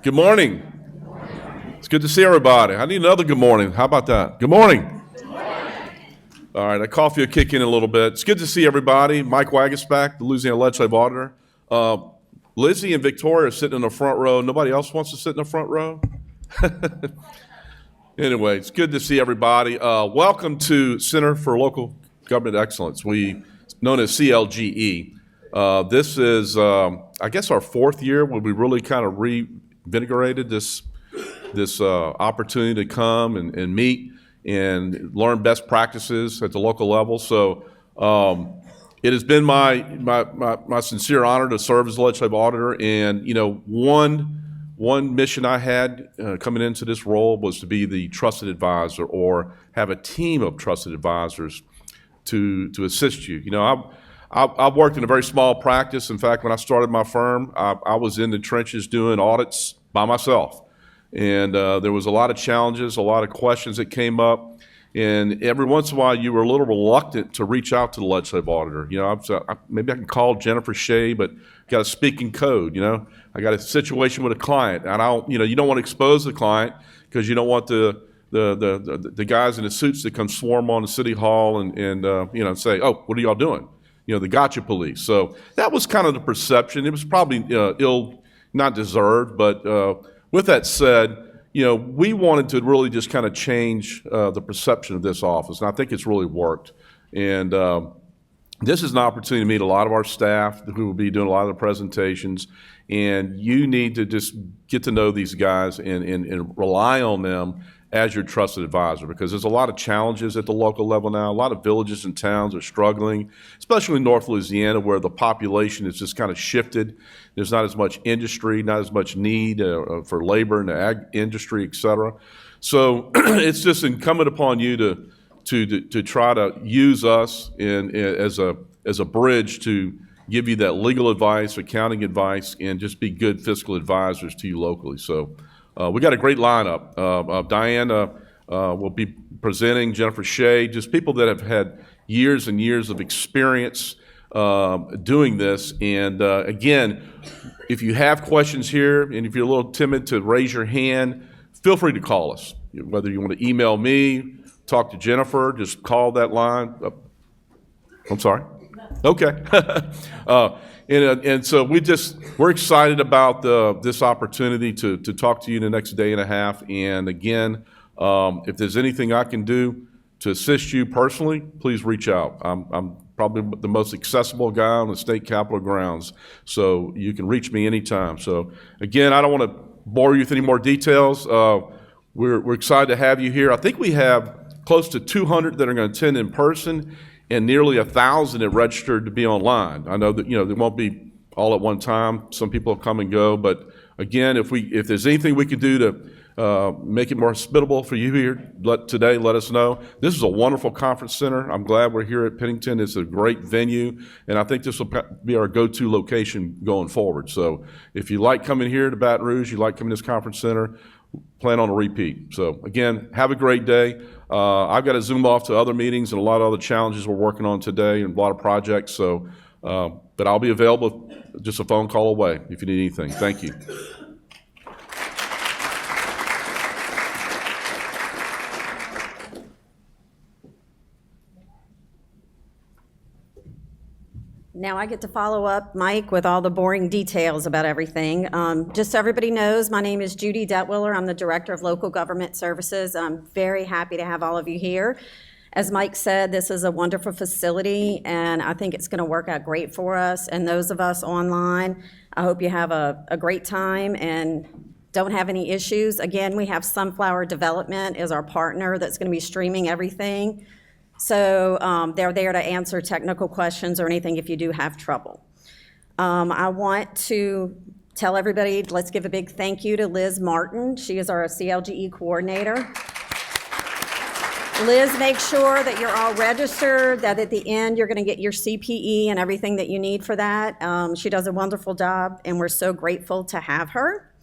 Good morning. It's good to see everybody. I need another good morning. How about that? Good morning. All right, that coffee will kick in a little bit. It's good to see everybody. Mike Waguespack, the Louisiana Legislative Auditor. Lizzie and Victoria are sitting in the front row. Nobody else wants to sit in the front row? Anyway, it's good to see everybody. Welcome to Center for Local Government Excellence, known as CLGE. This is, I guess, our fourth year where we really kind of reinvigorated this opportunity to come and meet and learn best practices at the local level. So it has been my sincere honor to serve as legislative auditor. And one mission I had coming into this role was to be the trusted advisor, or have a team of trusted advisors to assist you. I've worked in a very small practice. In fact, when I started my firm, I was in the trenches doing audits by myself. And there was a lot of challenges, a lot of questions that came up. And every once in a while, you were a little reluctant to reach out to the legislative auditor. Maybe I can call Jennifer Shea, but got to speak in code. I got a situation with a client, and you don't want to expose the client because you don't want the guys in the suits that come swarm on the city hall and say, "Oh, what are y'all doing?" The gotcha police. So that was kind of the perception. It was probably not deserved, but with that said, we wanted to really just kind of change the perception of this office, and I think it's really worked. And this is an opportunity to meet a lot of our staff who will be doing a lot of the presentations, and you need to just get to know these guys and rely on them as your trusted advisor, because there's a lot of challenges at the local level now. A lot of villages and towns are struggling, especially in North Louisiana, where the population has just kind of shifted. There's not as much industry, not as much need for labor in the ag industry, et cetera. So it's just incumbent upon you to try to use us as a bridge to give you that legal advice, accounting advice, and just be good fiscal advisors to you locally. So we got a great lineup. Diana will be presenting, Jennifer Shea, just people that have had years and years of experience doing this. And again, if you have questions here, and if you're a little timid to raise your hand, feel free to call us. Whether you want to email me, talk to Jennifer, just call that line. I'm sorry? Okay. And so we're excited about this opportunity to talk to you in the next day and a half. And again, if there's anything I can do to assist you personally, please reach out. I'm probably the most accessible guy on the state capitol grounds, so you can reach me anytime. So again, I don't want to bore you with any more details. We're excited to have you here. I think we have close to 200 that are going to attend in person, and nearly 1,000 that registered to be online. I know that they won't be all at one time. Some people will come and go, but again, if there's anything we can do to make it more hospitable for you here today, let us know. This is a wonderful conference center. I'm glad we're here at Pennington. It's a great venue, and I think this will be our go-to location going forward. So if you like coming here to Baton Rouge, you like coming to this conference center, plan on a repeat. So again, have a great day. I've got to zoom off to other meetings and a lot of other challenges we're working on today and a lot of projects. So, but I'll be available just a phone call away if you need anything. Thank you. Now I get to follow up Mike with all the boring details about everything. Just so everybody knows, my name is Judith Dettwiller. I'm the Director of Local Government Services. I'm very happy to have all of you here. As Mike said, this is a wonderful facility, and I think it's going to work out great for us. And those of us online, I hope you have a great time and don't have any issues. Again, we have Sunflower Development as our partner that's going to be streaming everything. So they're there to answer technical questions or anything if you do have trouble. I want to tell everybody, let's give a big thank you to Liz Martin. She is our CLGE coordinator. Liz, make sure that you're all registered, that at the end you're going to get your CPE and everything that you need for that. She does a wonderful job, and we're so grateful to have her.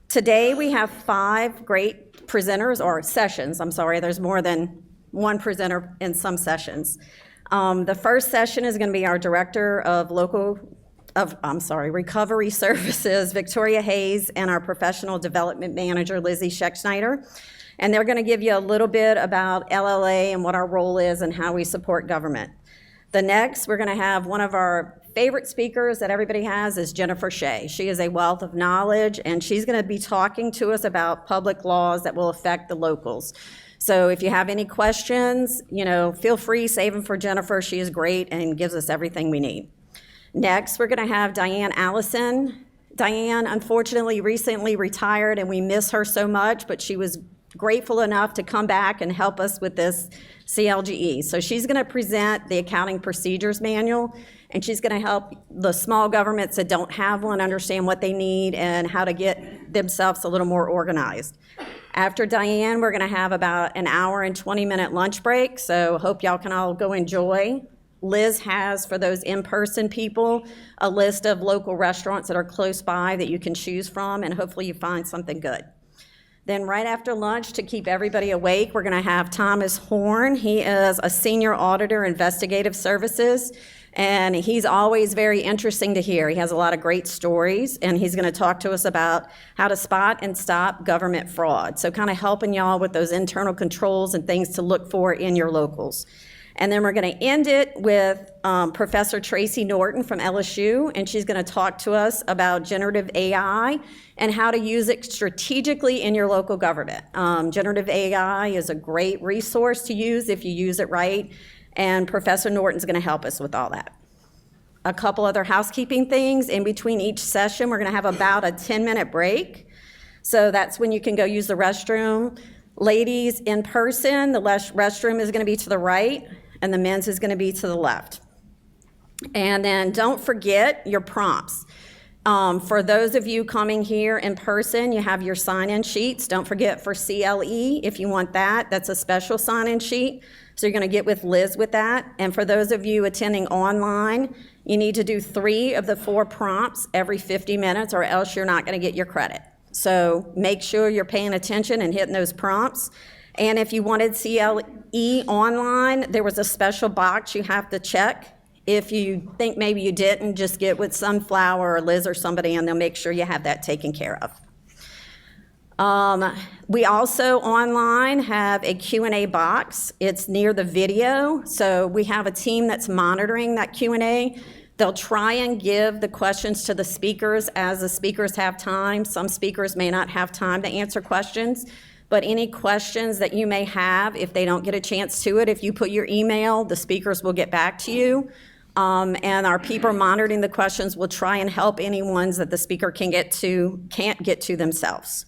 Today we have 5 great presenters, or sessions, I'm sorry, there's more than one presenter in some sessions. The first session is going to be our Director of Local Recovery Services, Victoria Hayes, and our Professional Development Manager, Lizzie Scheckschneider. And they're going to give you a little bit about LLA and what our role is and how we support government. The next, we're going to have one of our favorite speakers that everybody has is Jennifer Shea. She is a wealth of knowledge, and she's going to be talking to us about public laws that will affect the locals. So if you have any questions, feel free, save them for Jennifer. She is great and gives us everything we need. Next, we're going to have Diane Allison. Diane, unfortunately, recently retired, and we miss her so much, but she was grateful enough to come back and help us with this CLGE. So she's going to present the Accounting Procedures Manual, and she's going to help the small governments that don't have one understand what they need and how to get themselves a little more organized. After Diane, we're going to have about an hour and 20-minute lunch break, so hope y'all can all go enjoy. Liz has, for those in-person people, a list of local restaurants that are close by that you can choose from, and hopefully you find something good. Then right after lunch, to keep everybody awake, we're going to have Thomas Horn. He is a senior auditor, investigative services, and he's always very interesting to hear. He has a lot of great stories, and he's going to talk to us about how to spot and stop government fraud. So kind of helping y'all with those internal controls and things to look for in your locals. And then we're going to end it with Professor Tracy Norton from LSU, and she's going to talk to us about generative AI and how to use it strategically in your local government. Generative AI is a great resource to use if you use it right, and Professor Norton's going to help us with all that. A couple other housekeeping things. In between each session, we're going to have about a 10-minute break. So that's when you can go use the restroom. Ladies, in person, the restroom is going to be to the right, and the men's is going to be to the left. And then don't forget your prompts. For those of you coming here in person, you have your sign-in sheets. Don't forget for CLE, if you want that, that's a special sign-in sheet. So you're going to get with Liz with that. And for those of you attending online, you need to do 3 of the 4 prompts every 50 minutes, or else you're not going to get your credit. So make sure you're paying attention and hitting those prompts. And if you wanted CLE online, there was a special box you have to check. If you think maybe you didn't, just get with Sunflower or Liz or somebody, and they'll make sure you have that taken care of. We also online have a Q&A box. It's near the video, so we have a team that's monitoring that Q&A. They'll try and give the questions to the speakers as the speakers have time. Some speakers may not have time to answer questions, but any questions that you may have, if they don't get a chance to it, if you put your email, the speakers will get back to you. And our people monitoring the questions will try and help any ones that the speaker can't get to themselves.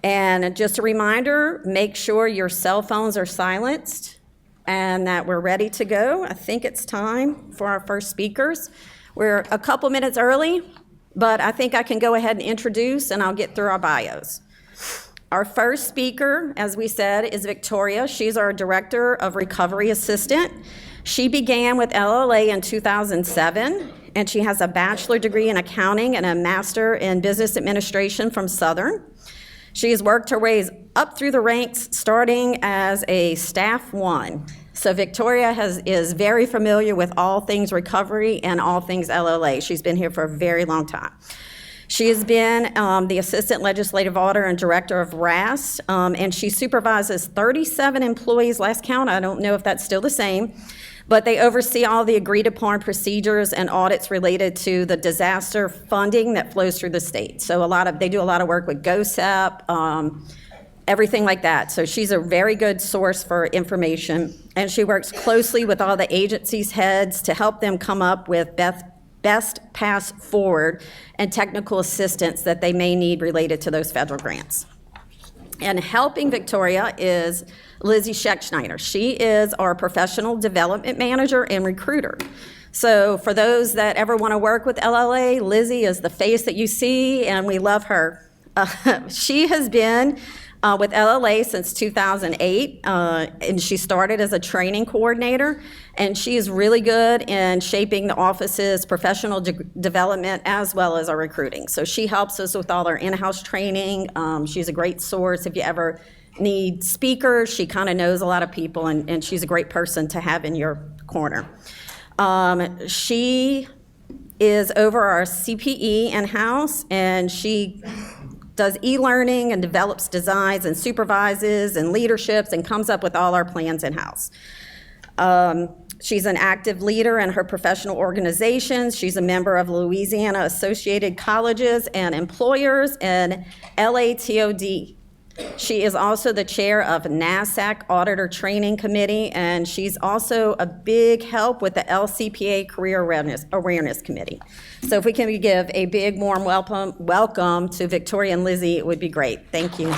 And just a reminder, make sure your cell phones are silenced and that we're ready to go. I think it's time for our first speakers. We're a couple minutes early, but I think I can go ahead and introduce, and I'll get through our bios. Our first speaker, as we said, is Victoria. She's our Director of Recovery Assistant. She began with LLA in 2007, and she has a bachelor degree in accounting and a master in business administration from Southern. She has worked her way up through the ranks, starting as a staff 1. So Victoria is very familiar with all things recovery and all things LLA. She's been here for a very long time. She has been the Assistant Legislative Auditor and Director of RAS, and she supervises 37 employees, last count. I don't know if that's still the same, but they oversee all the agreed-upon procedures and audits related to the disaster funding that flows through the state. So they do a lot of work with GOSEP, everything like that. So she's a very good source for information, and she works closely with all the agencies' heads to help them come up with best path forward and technical assistance that they may need related to those federal grants. And helping Victoria is Lizzie Scheckschneider. She is our Professional Development Manager and Recruiter. So for those that ever want to work with LLA, Lizzie is the face that you see, and we love her. She has been with LLA since 2008, and she started as a training coordinator, and she is really good in shaping the office's professional development as well as our recruiting. So she helps us with all our in-house training. She's a great source if you ever need speakers. She kind of knows a lot of people, and she's a great person to have in your corner. She is over our CPE in-house, and she does e-learning and develops designs and supervises and leaderships and comes up with all our plans in-house. She's an active leader in her professional organizations. She's a member of Louisiana Associated Colleges and Employers and LATOD. She is also the chair of NASAC Auditor Training Committee, and she's also a big help with the LCPA Career Awareness Committee. So if we can give a big warm welcome to Victoria and Lizzie, it would be great. Thank you.